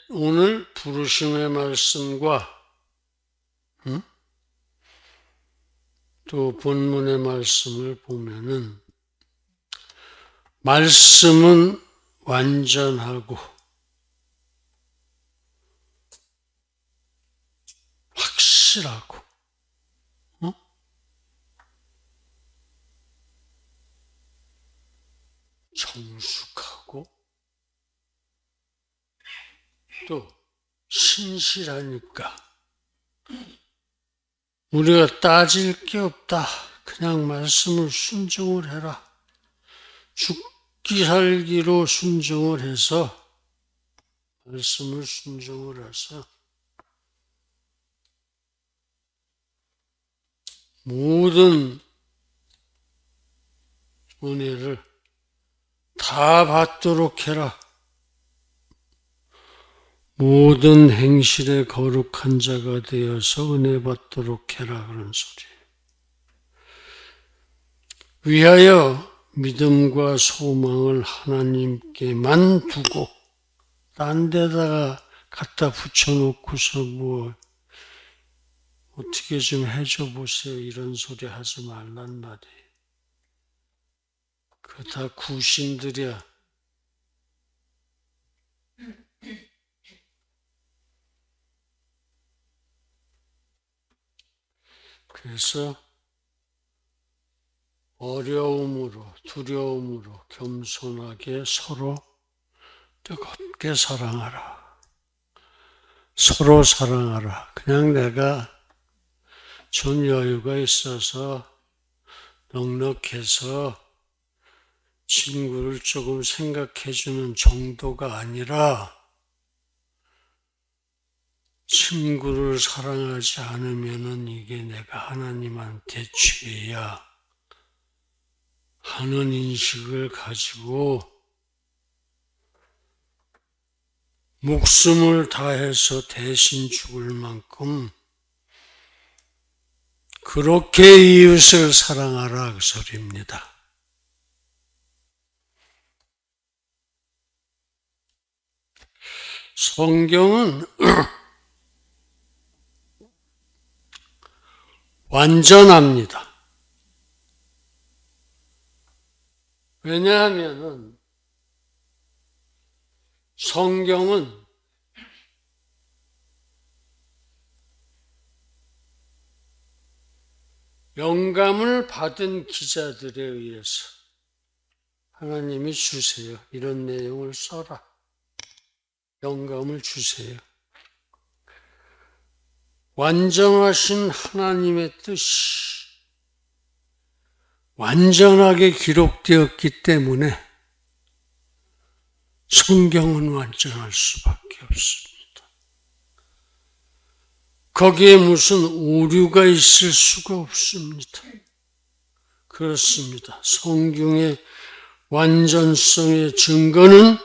오늘 부르심의 말씀과 또 본문의 말씀을 보면은 말씀은 완전하고 확실하고 정숙하고 또 신실하니까 우리가 따질 게 없다. 그냥 말씀을 순종을 해라. 죽기 살기로 순종을 해서 말씀을 순종을 해서 모든 은혜를 다 받도록 해라. 모든 행실에 거룩한 자가 되어서 은혜 받도록 해라. 그런 소리예요. 위하여 믿음과 소망을 하나님께만 두고 딴 데다가 갖다 붙여놓고서 뭐 어떻게 좀 해줘 보세요. 이런 소리 하지 말란 말이에요. 그거 다 구신들이야. 그래서 어려움으로 두려움으로 겸손하게 서로 뜨겁게 사랑하라. 서로 사랑하라. 그냥 내가 전 여유가 있어서 넉넉해서 친구를 조금 생각해주는 정도가 아니라 친구를 사랑하지 않으면은 이게 내가 하나님한테 죄야 하는 인식을 가지고 목숨을 다해서 대신 죽을 만큼 그렇게 이웃을 사랑하라 그 소리입니다. 성경은 완전합니다. 왜냐하면 성경은 영감을 받은 기자들에 의해서 하나님이 주세요. 이런 내용을 써라. 영감을 주세요. 완전하신 하나님의 뜻이 완전하게 기록되었기 때문에 성경은 완전할 수밖에 없습니다. 거기에 무슨 오류가 있을 수가 없습니다. 그렇습니다. 성경의 완전성의 증거는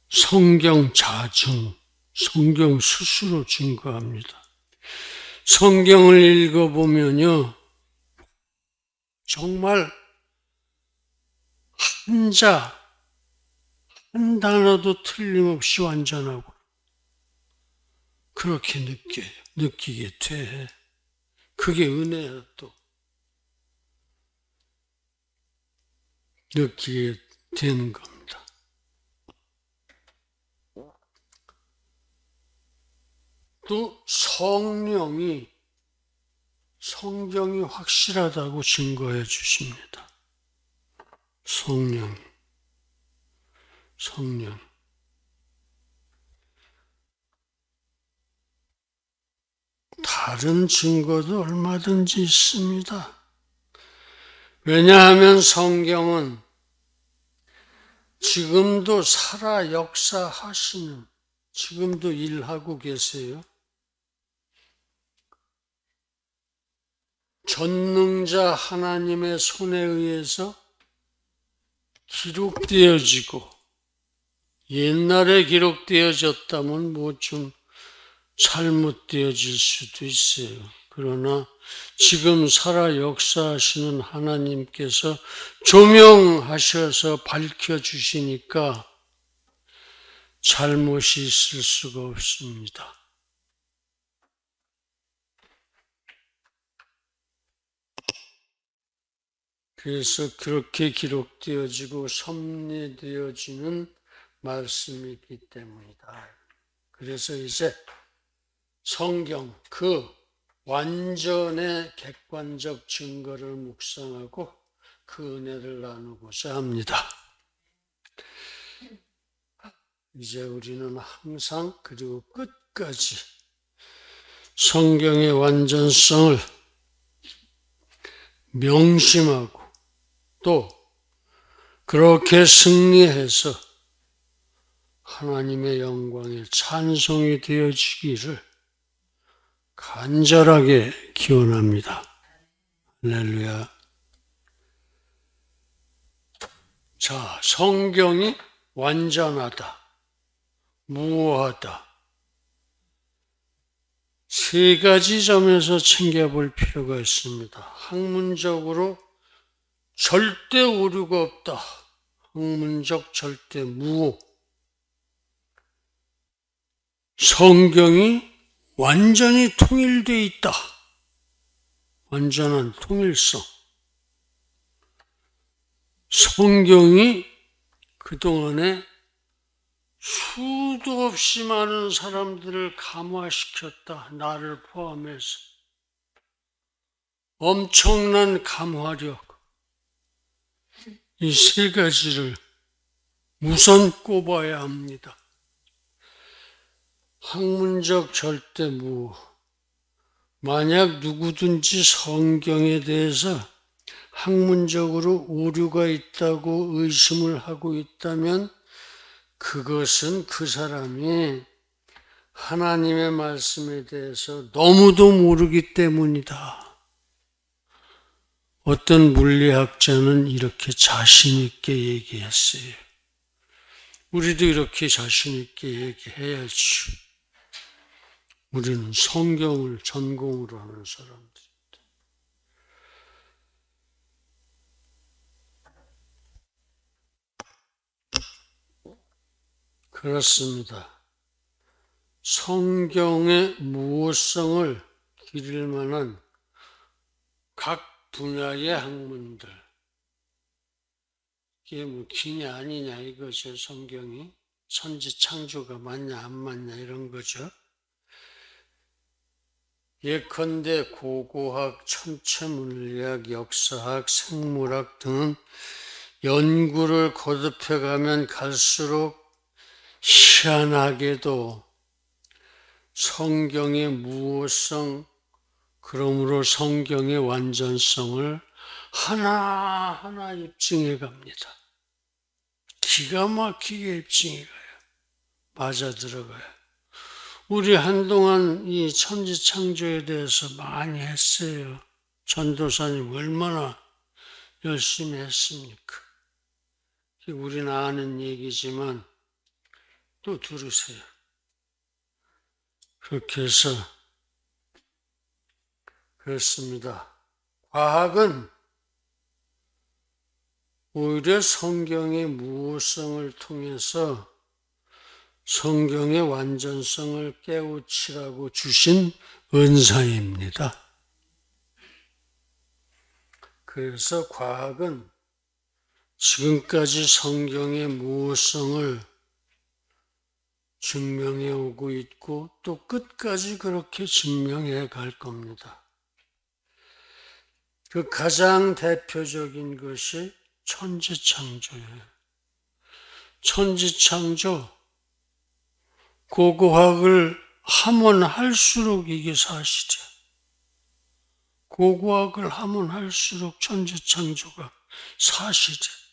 성경 자증, 성경 스스로 증거합니다. 성경을 읽어보면요, 정말 한 단어도 틀림없이 완전하고 그렇게 느끼게 돼. 그게 은혜야 또. 느끼게 되는 겁니다. 또 성경이 확실하다고 증거해 주십니다. 성령. 다른 증거도 얼마든지 있습니다. 왜냐하면 성경은 지금도 살아 역사하시는, 지금도 일하고 계세요. 전능자 하나님의 손에 의해서 기록되어지고 옛날에 기록되어졌다면 뭐 좀 잘못되어질 수도 있어요. 그러나 지금 살아 역사하시는 하나님께서 조명하셔서 밝혀주시니까 잘못이 있을 수가 없습니다. 그래서 그렇게 기록되어지고 섭리되어지는 말씀이 있기 때문이다. 그래서 이제 성경 그 완전의 객관적 증거를 묵상하고 그 은혜를 나누고자 합니다. 이제 우리는 항상 그리고 끝까지 성경의 완전성을 명심하고 또 그렇게 승리해서 하나님의 영광에 찬송이 되어지기를 간절하게 기원합니다. 할렐루야. 자, 성경이 완전하다, 무오하다. 세 가지 점에서 챙겨볼 필요가 있습니다. 학문적으로 절대 오류가 없다. 학문적 절대 무오. 성경이 완전히 통일되어 있다. 완전한 통일성. 성경이 그동안에 수도 없이 많은 사람들을 감화시켰다. 나를 포함해서. 엄청난 감화력. 이 세 가지를 우선 꼽아야 합니다. 학문적 절대무오. 만약 누구든지 성경에 대해서 학문적으로 오류가 있다고 의심을 하고 있다면 그것은 그 사람이 하나님의 말씀에 대해서 너무도 모르기 때문이다. 어떤 물리학자는 이렇게 자신 있게 얘기했어요. 우리도 이렇게 자신 있게 얘기해야지. 우리는 성경을 전공으로 하는 사람들입니다. 그렇습니다. 성경의 무오성을 기릴 만한 각 분야의 학문들. 이게 뭐 기냐 아니냐 이거죠. 성경이 천지창조가 맞냐 안 맞냐 이런 거죠. 예컨대 고고학, 천체물리학, 역사학, 생물학 등은 연구를 거듭해가면 갈수록 희한하게도 성경의 무오성, 그러므로 성경의 완전성을 하나하나 입증해 갑니다. 기가 막히게 입증해 가요. 맞아 들어가요. 우리 한동안 이 천지창조에 대해서 많이 했어요. 전도사님 얼마나 열심히 했습니까? 우리는 아는 얘기지만 또 들으세요. 그렇게 해서 그렇습니다. 과학은 오히려 성경의 무오성을 통해서 성경의 완전성을 깨우치라고 주신 은사입니다. 그래서 과학은 지금까지 성경의 무오성을 증명해 오고 있고 또 끝까지 그렇게 증명해 갈 겁니다. 그 가장 대표적인 것이 천지창조예요. 천지창조, 고고학을 하면 할수록 이게 사실이야. 고고학을 하면 할수록 천지창조가 사실이야.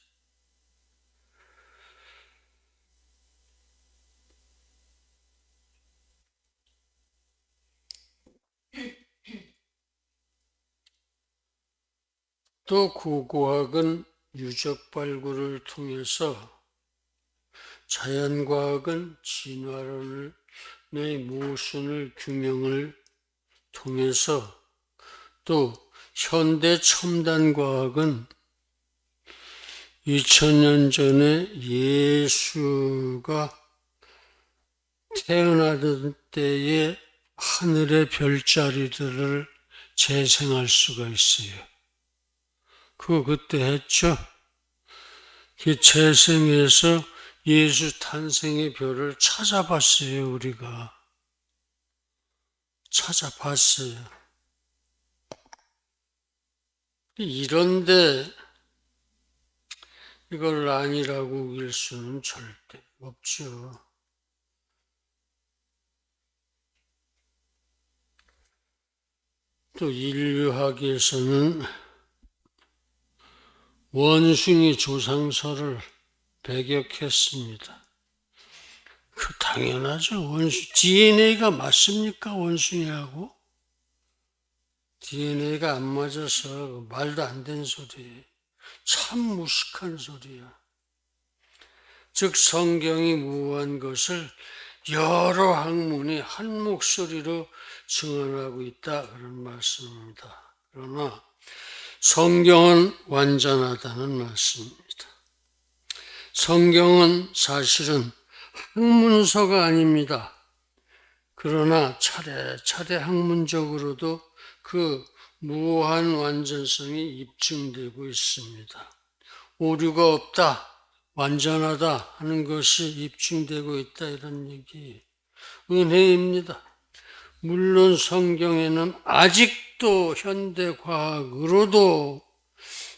또 고고학은 유적 발굴을 통해서 자연과학은 진화론의 모순을 규명을 통해서 또 현대 첨단과학은 2000년 전에 예수가 태어나던 때에 하늘의 별자리들을 재생할 수가 있어요. 그거 그때 했죠? 그 재생해서 예수 탄생의 별을 찾아봤어요, 우리가. 찾아봤어요. 이런데 이걸 아니라고 우길 수는 절대 없죠. 또 인류학에서는 원숭이 조상설을 배격했습니다. 그 당연하죠. DNA가 맞습니까? 원숭이하고? DNA가 안 맞아서 말도 안 되는 소리. 참 무식한 소리야. 즉 성경이 무한 것을 여러 학문이 한 목소리로 증언하고 있다 그런 말씀입니다. 그러나 성경은 완전하다는 말씀입니다. 성경은 사실은 학문서가 아닙니다. 그러나 차례차례 학문적으로도 그 무한 완전성이 입증되고 있습니다. 오류가 없다, 완전하다 하는 것이 입증되고 있다 이런 얘기. 은혜입니다. 물론 성경에는 아직도 현대과학으로도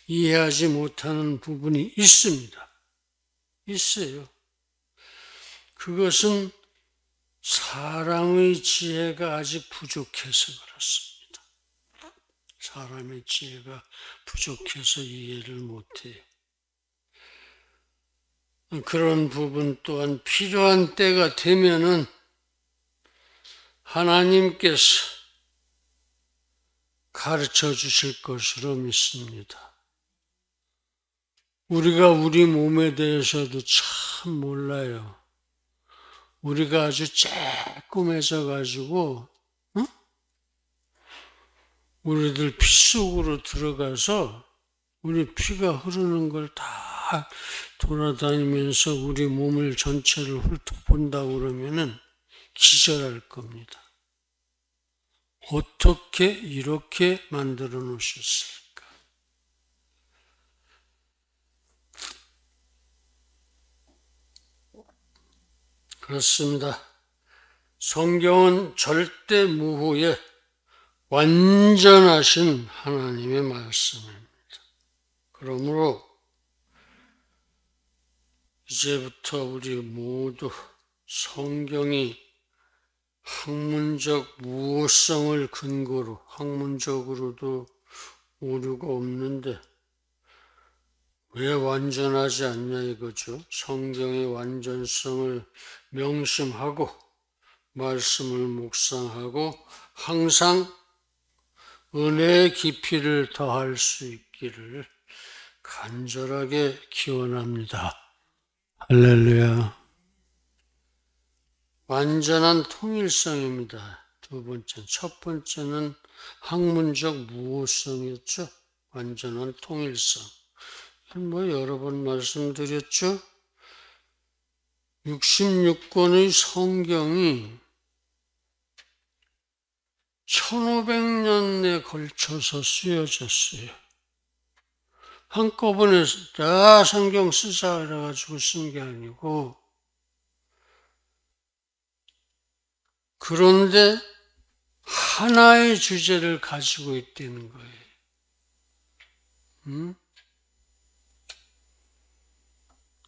이해하지 못하는 부분이 있습니다. 있어요. 그것은 사람의 지혜가 아직 부족해서 그렇습니다. 사람의 지혜가 부족해서 이해를 못해요. 그런 부분 또한 필요한 때가 되면은 하나님께서 가르쳐 주실 것으로 믿습니다. 우리가 우리 몸에 대해서도 참 몰라요. 우리가 아주 쬐끔해져 가지고 우리들 피 속으로 들어가서 우리 피가 흐르는 걸 다 돌아다니면서 우리 몸을 전체를 훑어본다고 그러면은 기절할 겁니다. 어떻게 이렇게 만들어 놓으셨을까? 그렇습니다. 성경은 절대 무후의 완전하신 하나님의 말씀입니다. 그러므로 이제부터 우리 모두 성경이 학문적 무호성을 근거로 학문적으로도 오류가 없는데 왜 완전하지 않냐 이거죠. 성경의 완전성을 명심하고 말씀을 묵상하고 항상 은혜의 깊이를 더할 수 있기를 간절하게 기원합니다. 할렐루야. 완전한 통일성입니다. 두 번째, 첫 번째는 학문적 무호성이었죠. 완전한 통일성. 여러 번 말씀드렸죠. 66권의 성경이 1500년에 걸쳐서 쓰여졌어요. 한꺼번에 다 성경 쓰자 그래가지고 쓴 게 아니고, 그런데 하나의 주제를 가지고 있다는 거예요.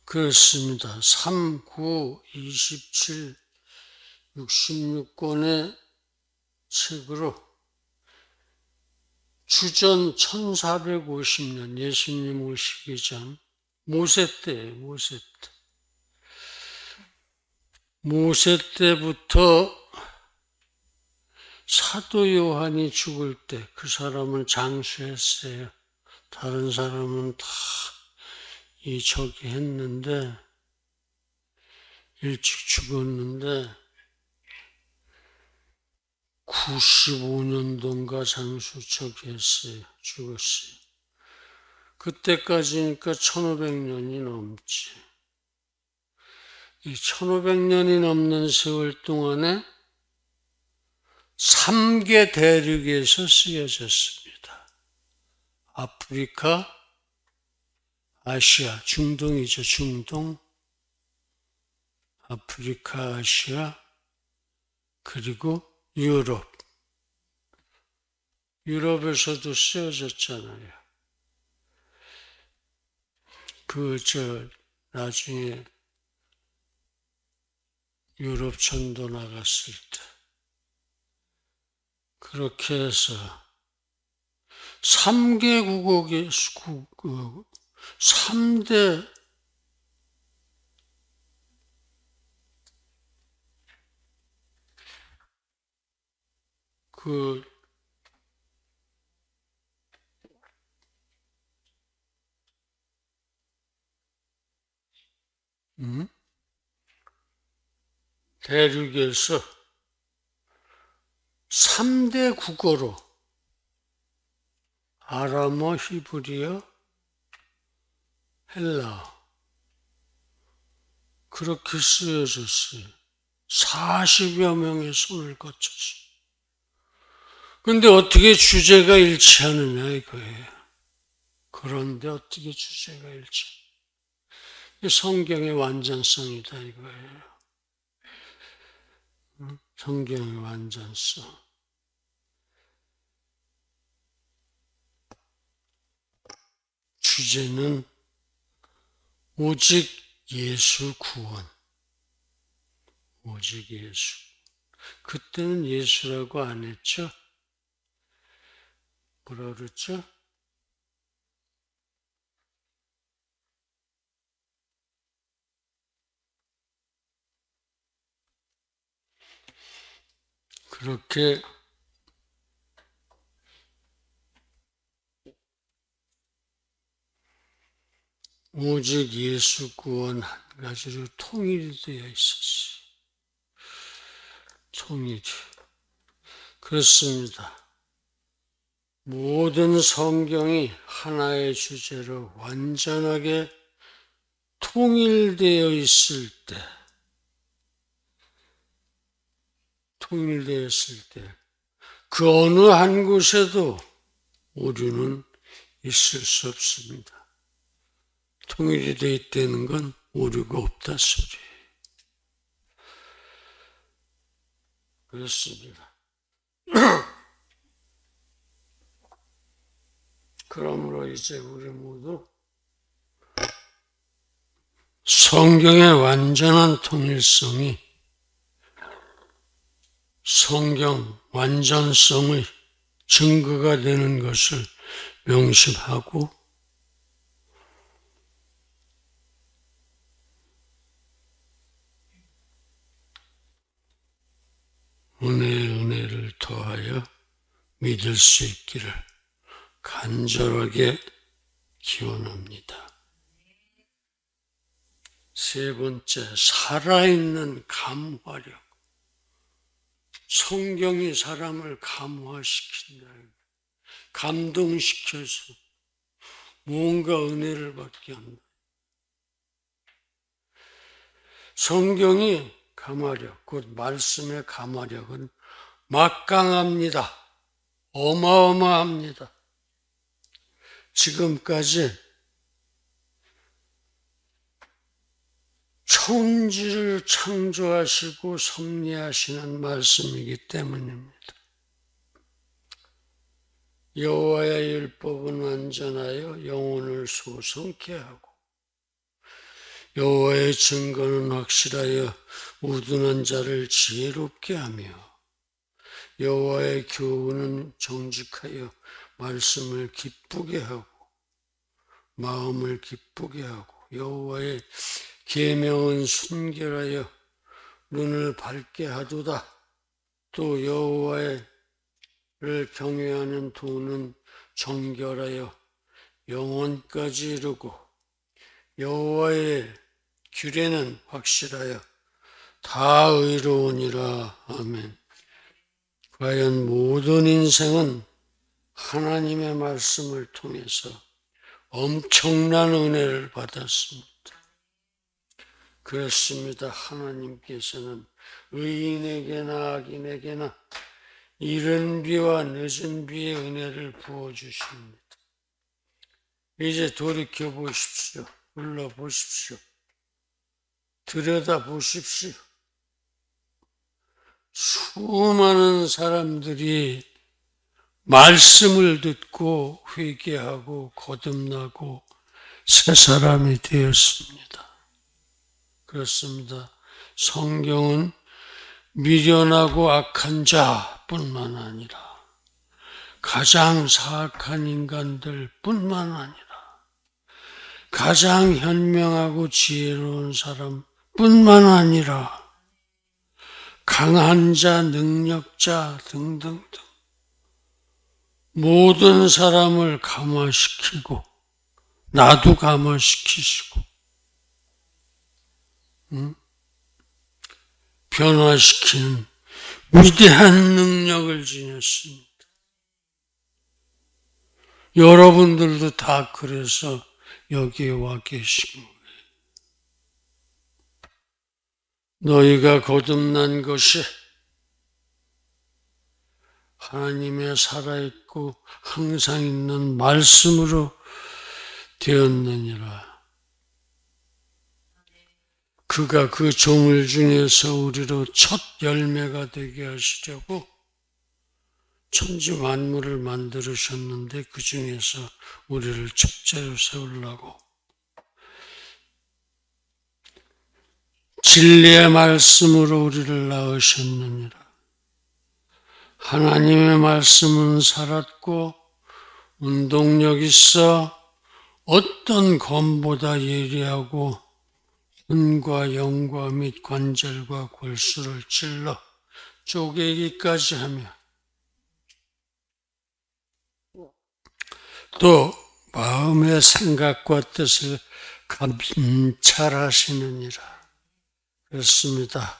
그렇습니다. 3, 9, 27, 66권의 책으로 주전 1450년 예수님 오시기 전 모세 때예요. 모세 때부터 사도 요한이 죽을 때 그 사람은 장수했어요. 다른 사람은 다 저기 했는데 일찍 죽었는데 95년도인가 장수 저기 했어요. 죽었어요. 그때까지니까 1500년이 넘지. 이 1500년이 넘는 세월 동안에 3개 대륙에서 쓰여졌습니다. 아프리카, 아시아, 중동이죠, 중동. 아프리카, 아시아, 그리고 유럽. 유럽에서도 쓰여졌잖아요. 나중에 유럽 전도 나갔을 때. 그렇게 해서 3개 국어의 3대 대륙에서 3대 국어로 아람어, 히브리어, 헬라어 그렇게 쓰여졌어요. 40여 명의 손을 거쳤어요. 근데 어떻게 주제가 일치하느냐 이거예요. 그런데 어떻게 주제가 일치? 성경의 완전성이다 이거예요. 성경의 완전성. 주제는 오직 예수 구원. 오직 예수. 그때는 예수라고 안 했죠? 뭐라 그랬죠? 그렇게 오직 예수 구원 한 가지로 통일이 되어 있었어요. 통일이. 그렇습니다. 모든 성경이 하나의 주제로 완전하게 통일되어 있을 때, 그 어느 한 곳에도 오류는 있을 수 없습니다. 통일이 되어 있다는 건 오류가 없다 소리. 그렇습니다. 그러므로 이제 우리 모두 성경의 완전한 통일성이 성경 완전성의 증거가 되는 것을 명심하고 은혜를 더하여 믿을 수 있기를 간절하게 기원합니다. 세 번째, 살아있는 감화력. 성경이 사람을 감화시킨다. 감동시켜서 무언가 은혜를 받게 한다. 성경이 감화력, 곧 말씀의 감화력은 막강합니다. 어마어마합니다. 지금까지 천지를 창조하시고 섭리하시는 말씀이기 때문입니다. 여호와의 율법은 완전하여 영혼을 소성케 하고 여호와의 증거는 확실하여 우둔한 자를 지혜롭게 하며 여호와의 교훈은 정직하여 말씀을 기쁘게 하고 마음을 기쁘게 하고 여호와의 계명은 순결하여 눈을 밝게 하도다. 또 여호와를 경외하는 도는 정결하여 영혼까지 이루고 여호와의 규례는 확실하여 다 의로우니라. 아멘. 과연 모든 인생은 하나님의 말씀을 통해서 엄청난 은혜를 받았습니다. 그렇습니다. 하나님께서는 의인에게나 악인에게나 이른 비와 늦은 비의 은혜를 부어주십니다. 이제 돌이켜 보십시오. 흘러보십시오. 들여다보십시오. 수많은 사람들이 말씀을 듣고 회개하고 거듭나고 새 사람이 되었습니다. 그렇습니다. 성경은 미련하고 악한 자뿐만 아니라 가장 사악한 인간들 뿐만 아니라 가장 현명하고 지혜로운 사람 뿐만 아니라 강한 자, 능력자 등등등 모든 사람을 감화시키고 나도 감화시키시고 변화시키는 위대한 능력을 지녔습니다. 여러분들도 다 그래서 여기에 와 계신 거예요. 너희가 거듭난 것이 하나님의 살아있고 항상 있는 말씀으로 되었느니라. 그가 그 종을 중에서 우리로 첫 열매가 되게 하시려고 천지 만물을 만들으셨는데 그 중에서 우리를 첫째로 세우려고 진리의 말씀으로 우리를 낳으셨느니라. 하나님의 말씀은 살았고 운동력 있어 어떤 검보다 예리하고 혼과 영과 및 관절과 골수를 찔러 쪼개기까지 하며 또 마음의 생각과 뜻을 감찰하시느니라. 그렇습니다.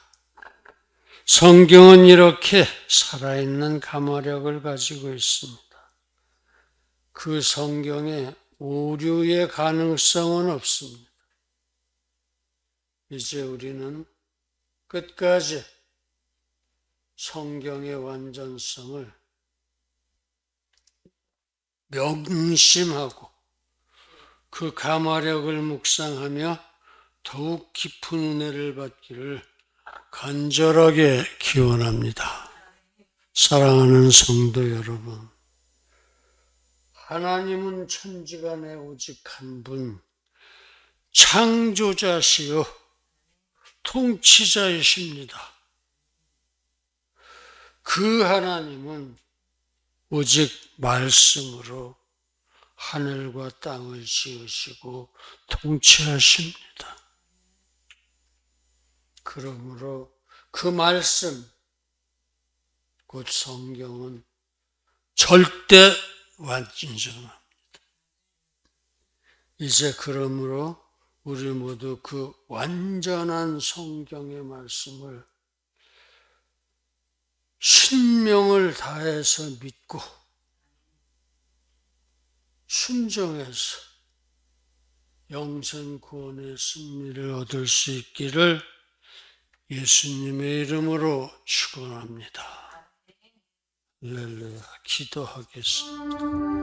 성경은 이렇게 살아있는 감화력을 가지고 있습니다. 그 성경에 오류의 가능성은 없습니다. 이제 우리는 끝까지 성경의 완전성을 명심하고 그 감화력을 묵상하며 더욱 깊은 은혜를 받기를 간절하게 기원합니다. 사랑하는 성도 여러분, 하나님은 천지간에 오직 한 분, 창조자시요 통치자이십니다. 그 하나님은 오직 말씀으로 하늘과 땅을 지으시고 통치하십니다. 그러므로 그 말씀, 곧 성경은 절대 완전합니다. 이제 그러므로 우리 모두 그 완전한 성경의 말씀을 신명을 다해서 믿고 순종해서 영생 구원의 승리를 얻을 수 있기를 예수님의 이름으로 축원합니다. 할렐루야. 기도하겠습니다.